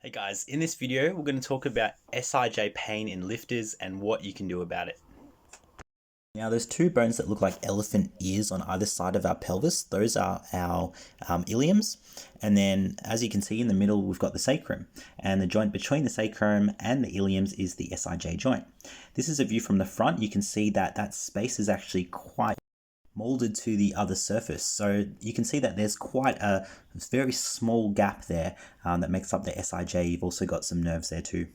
Hey guys, in this video we're going to talk about SIJ pain in lifters and what you can do about it. Now there's two bones that look like elephant ears on either side of our pelvis. Those are our iliums. And then as you can see in the middle we've got the sacrum. And the joint between the sacrum and the iliums is the SIJ joint. This is a view from the front. You can see that that space is actually quite molded to the other surface. So you can see that there's quite a very small gap there that makes up the SIJ. You've also got some nerves there too.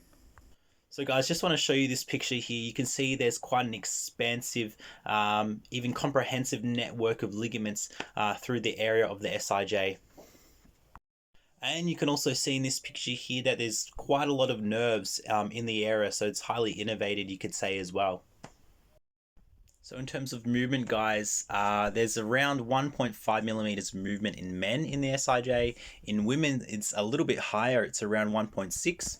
So guys, just want to show you this picture here. You can see there's quite an expansive, even comprehensive network of ligaments through the area of the SIJ. And you can also see in this picture here that there's quite a lot of nerves in the area, so it's highly innervated, you could say as well. So in terms of movement, guys, there's around 1.5 millimeters movement in men in the SIJ. In women, it's a little bit higher. It's around 1.6.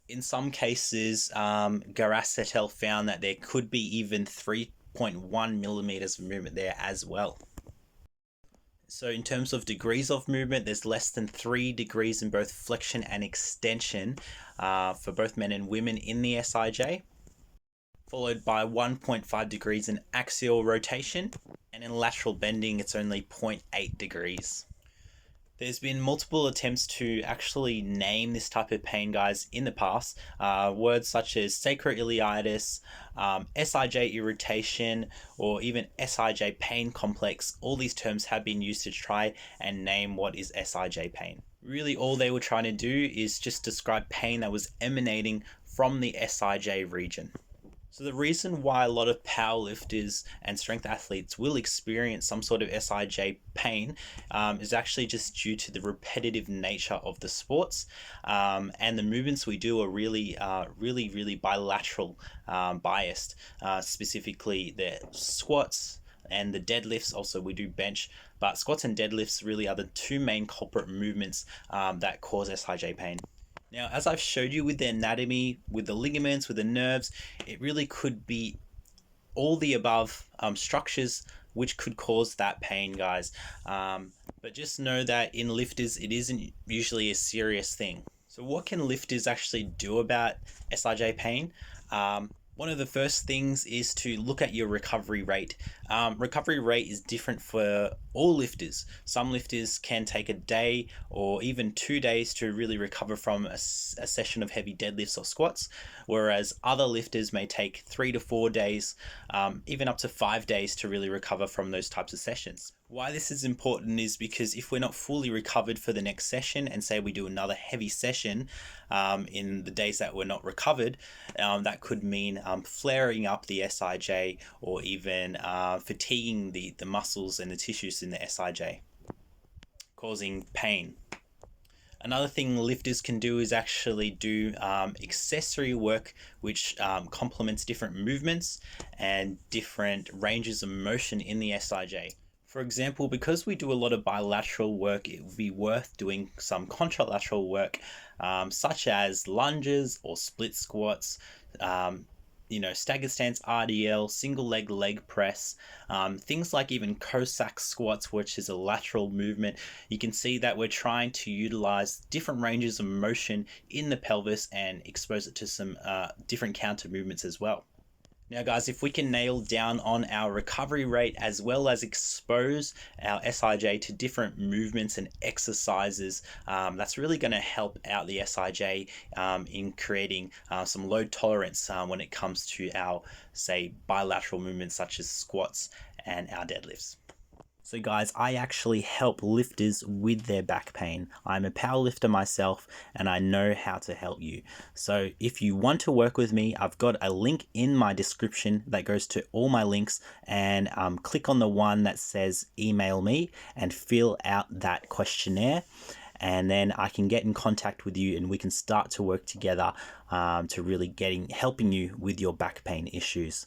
In some cases, Garas et al. Found that there could be even 3.1 millimeters of movement there as well. So in terms of degrees of movement, there's less than 3 degrees in both flexion and extension for both men and women in the SIJ, followed by 1.5 degrees in axial rotation, and in lateral bending it's only 0.8 degrees. There's been multiple attempts to actually name this type of pain, guys, in the past. Words such as sacroiliitis, SIJ irritation, or even SIJ pain complex, all these terms have been used to try and name what is SIJ pain. Really all they were trying to do is just describe pain that was emanating from the SIJ region. So the reason why a lot of powerlifters and strength athletes will experience some sort of SIJ pain is actually just due to the repetitive nature of the sports, and the movements we do are really bilateral biased, specifically the squats and the deadlifts. Also we do bench, but squats and deadlifts really are the two main culprit movements that cause SIJ pain. Now, as I've showed you with the anatomy, with the ligaments, with the nerves, it really could be all the above structures which could cause that pain, guys. But just know that in lifters, it isn't usually a serious thing. So what can lifters actually do about SIJ pain? One of the first things is to look at your recovery rate. Recovery rate is different for all lifters. Some lifters can take a day or even 2 days to really recover from a session of heavy deadlifts or squats, whereas other lifters may take 3 to 4 days, even up to 5 days to really recover from those types of sessions. Why this is important is because if we're not fully recovered for the next session, and say we do another heavy session in the days that we're not recovered, that could mean flaring up the SIJ or even fatiguing the muscles and the tissues in the SIJ, causing pain. Another thing lifters can do is actually do accessory work which complements different movements and different ranges of motion in the SIJ. For example, because we do a lot of bilateral work, it would be worth doing some contralateral work, such as lunges or split squats, staggered stance RDL, single leg press, things like even Cossack squats, which is a lateral movement. You can see that we're trying to utilize different ranges of motion in the pelvis and expose it to some different counter movements as well. Now guys, if we can nail down on our recovery rate as well as expose our SIJ to different movements and exercises, that's really going to help out the SIJ in creating some load tolerance when it comes to our, say, bilateral movements such as squats and our deadlifts. So guys, I actually help lifters with their back pain. I'm a power lifter myself and I know how to help you. So if you want to work with me, I've got a link in my description that goes to all my links, and click on the one that says email me and fill out that questionnaire. And then I can get in contact with you and we can start to work together to really helping you with your back pain issues.